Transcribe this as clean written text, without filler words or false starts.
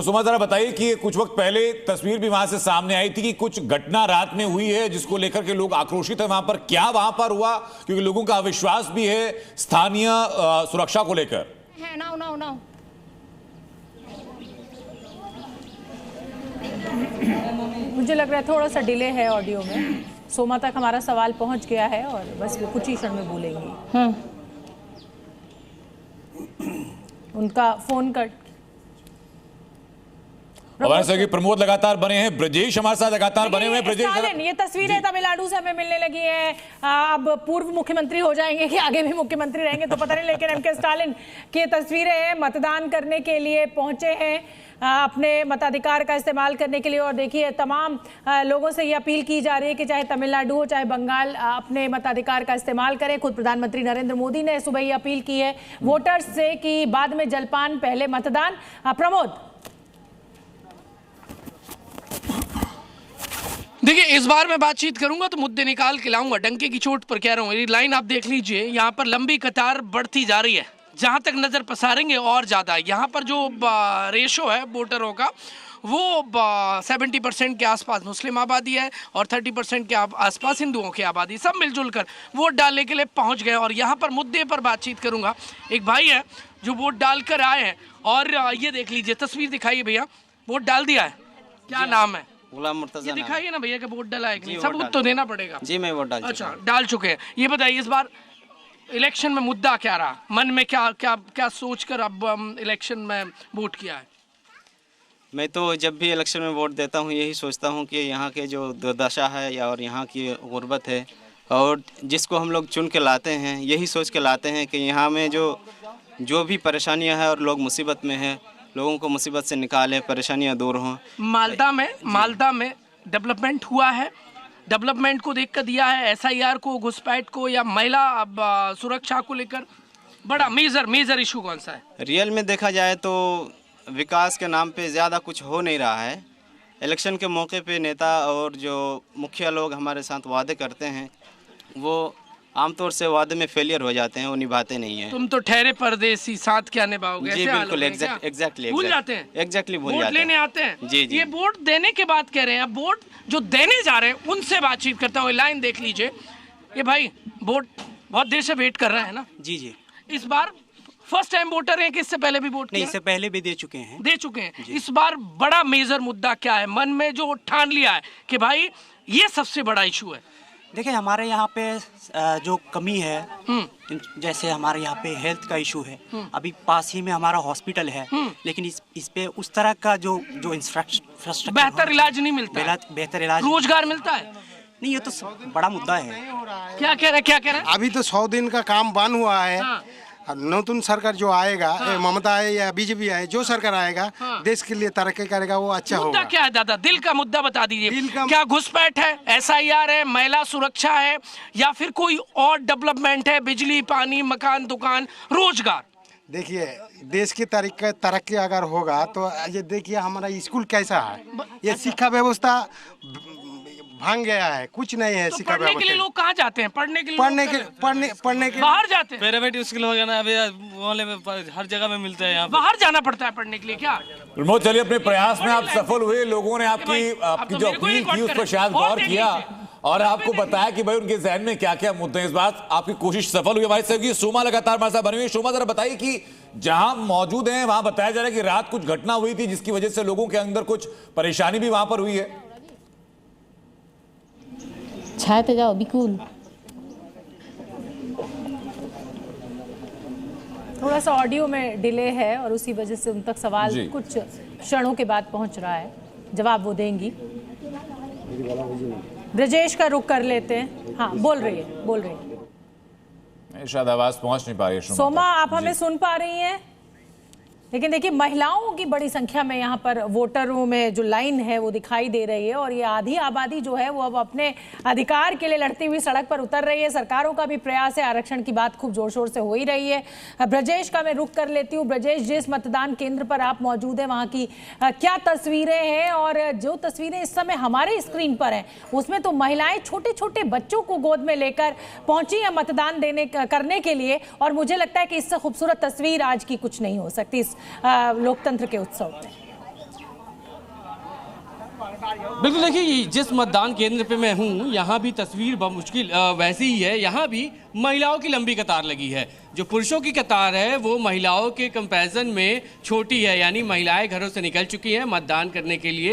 सुमा जरा बताइए कि कुछ वक्त पहले तस्वीर भी वहां से सामने आई थी कि कुछ घटना रात में हुई है जिसको लेकर के लोग आक्रोशित है वहां पर, क्या वहां पर हुआ? क्योंकि लोगों का अविश्वास भी है स्थानीय सुरक्षा को लेकर। मुझे लग रहा है थोड़ा सा डिले है ऑडियो में। सोमा तक हमारा सवाल पहुंच गया है और बस वो कुछ ही क्षण में बोलेंगी। उनका फोन कट। हमारे साथ प्रमोद लगातार बने हैं, ब्रजेश हमारे साथ लगातार बने हुए हैं। ब्रजेश, ये तस्वीरें तमिलनाडु से हमें मिलने लगी है। अब पूर्व मुख्यमंत्री हो जाएंगे कि आगे भी मुख्यमंत्री रहेंगे तो पता नहीं, लेकिन एम के स्टालिन की तस्वीरें हैं, मतदान करने के लिए पहुंचे हैं, अपने मताधिकार का इस्तेमाल करने के लिए। और देखिए तमाम लोगों से ये अपील की जा रही है कि चाहे तमिलनाडु हो चाहे बंगाल, अपने मताधिकार का इस्तेमाल करें। खुद प्रधानमंत्री नरेंद्र मोदी ने सुबह ये अपील की है वोटर्स से कि बाद में जलपान पहले मतदान। प्रमोद, देखिए इस बार मैं बातचीत करूंगा तो मुद्दे निकाल के लाऊंगा, डंके की चोट पर कह रहा हूँ। ये लाइन आप देख लीजिए, यहाँ पर लंबी कतार बढ़ती जा रही है, जहाँ तक नज़र पसारेंगे और ज़्यादा। यहाँ पर जो रेशो है वोटरों का वो 70% के आसपास मुस्लिम आबादी है और 30% के आसपास हिंदुओं की आबादी, सब मिलजुल कर वोट डालने के लिए पहुँच गए। और यहाँ पर मुद्दे पर बातचीत करूँगा। एक भाई है जो वोट डाल कर आए हैं और ये देख लीजिए, तस्वीर दिखाइए भैया, वोट डाल दिया है, क्या नाम है? गुलाम मुर्तजा। दिखाइए ना भैया कि वोट डाला है कि नहीं, सबूत तो देना पड़ेगा। जी मैं वोट डाल अच्छा, डाल चुके हैं। ये बताइए इस बार इलेक्शन में मुद्दा क्या रहा, मन में क्या क्या क्या सोचकर अब इलेक्शन में वोट किया है? मैं तो जब भी इलेक्शन में वोट देता हूँ यही सोचता हूँ कि यहाँ के जो दुर्दशा है और यहाँ की गुर्बत है और जिसको हम लोग चुन के लाते हैं यही सोच के लाते हैं कि यहाँ में जो भी परेशानियाँ हैं और लोग मुसीबत में हैं, लोगों को मुसीबत से निकालें, परेशानियाँ दूर हों। मालदा में डेवलपमेंट हुआ है, डेवलपमेंट को देखकर दिया है, SIR को, घुसपैठ को, या महिला सुरक्षा को लेकर बड़ा मेजर इशू कौन सा है? रियल में देखा जाए तो विकास के नाम पे ज़्यादा कुछ हो नहीं रहा है। इलेक्शन के मौके पे नेता और जो मुखिया लोग हमारे साथ वादे करते हैं वो आमतौर से वादे में फेलियर हो जाते हैं, वो निभाते नहीं हैं। तुम तो ठहरे परदेसी, साथ क्या निभाओगे? जी बिल्कुल, एग्जैक्टली भूल जाते हैं, एग्जैक्टली भूल जाते हैं। वोट लेने आते हैं जी। ये वोट देने के बाद कह रहे हैं, अब वोट जो देने जा रहे हैं उनसे बातचीत करता हूँ। लाइन देख लीजिए, ये भाई वोट बहुत देर से वेट कर रहे हैं ना? जी। इस बार फर्स्ट टाइम वोटर हैं कि इससे पहले भी वोट? नहीं, इससे पहले भी दे चुके हैं। इस बार बड़ा मेजर मुद्दा क्या है, मन में जो ठान लिया है कि भाई ये सबसे बड़ा इशू है? देखिए हमारे यहाँ पे जो कमी है, जैसे हमारे यहाँ पे हेल्थ का इशू है, अभी पास ही में हमारा हॉस्पिटल है, लेकिन इस पे उस तरह का जो इंफ्रास्ट्रक्चर, बेहतर इलाज नहीं मिलता, बेहतर इलाज, रोजगार मिलता है नहीं। ये तो बड़ा मुद्दा है। क्या कह रहे हैं? अभी तो 100 दिन का काम बंद हुआ है। नतून सरकार जो आएगा, ममता है या बीजेपी है, जो सरकार आएगा देश के लिए तरक्की करेगा, वो अच्छा होगा। मुद्दा क्या है दादा, दिल का मुद्दा बता दीजिए। क्या घुसपैठ है, SIR है, महिला सुरक्षा है, या फिर कोई और डेवलपमेंट है, बिजली, पानी, मकान, दुकान, रोजगार? देखिए देश की तरक्की अगर होगा तो ये देखिए हमारा स्कूल कैसा है, ये शिक्षा व्यवस्था भांग गया है, कुछ नहीं है। तो पढ़ने के लिए लोग कहाँ जाते हैं? पढ़ने के बाहर जाते हैं। प्राइवेट स्कूल हो गया ना, अभी मोहल्ले में हर जगह में मिलता है, यहाँ बाहर जाना पड़ता है पढ़ने के लिए क्या? प्रमोद, चलिए अपने प्रयास में आप सफल हुए, लोगों ने आपकी जो अपील की उस पर शायद गौर किया और आपको बताया कि भाई उनके जहन में क्या क्या मुद्दे हैं। इस बात आपकी कोशिश सफल हुई। हमारे सहयोगी सोमा लगातार हमारे साथ बनी हुई। सोमा जरा बताइए कि जहां मौजूद हैं वहां बताया जा रहा है कि रात कुछ घटना हुई थी जिसकी वजह से लोगों के अंदर कुछ परेशानी भी वहां पर हुई है। छाते जाओ बिल्कुल। थोड़ा सा ऑडियो में डिले है और उसी वजह से उन तक सवाल कुछ क्षणों के बाद पहुंच रहा है। जवाब वो देंगी। ब्रजेश का रुख कर लेते हैं। हाँ, बोल रही है। शायद आवाज पहुंच नहीं पा रही है। सोमा, आप हमें सुन पा रही हैं? लेकिन देखिए महिलाओं की बड़ी संख्या में यहाँ पर वोटरों में जो लाइन है वो दिखाई दे रही है और ये आधी आबादी जो है वो अब अपने अधिकार के लिए लड़ती हुई सड़क पर उतर रही है। सरकारों का भी प्रयास है, आरक्षण की बात खूब जोर शोर से हो ही रही है। ब्रजेश का मैं रुख कर लेती हूँ। ब्रजेश, जिस मतदान केंद्र पर आप मौजूद हैं वहाँ की क्या तस्वीरें हैं? और जो तस्वीरें इस समय हमारे स्क्रीन पर हैं उसमें तो महिलाएं छोटे छोटे बच्चों को गोद में लेकर पहुंची है मतदान करने के लिए, और मुझे लगता है कि इससे खूबसूरत तस्वीर आज की कुछ नहीं हो सकती लोकतंत्र के उत्सव में। बिल्कुल, देखिए जिस मतदान केंद्र पे मैं हूँ यहाँ भी तस्वीर मुश्किल वैसी ही है। यहाँ भी महिलाओं की लंबी कतार लगी है। जो पुरुषों की कतार है वो महिलाओं के कंपैरिजन में छोटी है, यानी महिलाएं घरों से निकल चुकी हैं मतदान करने के लिए।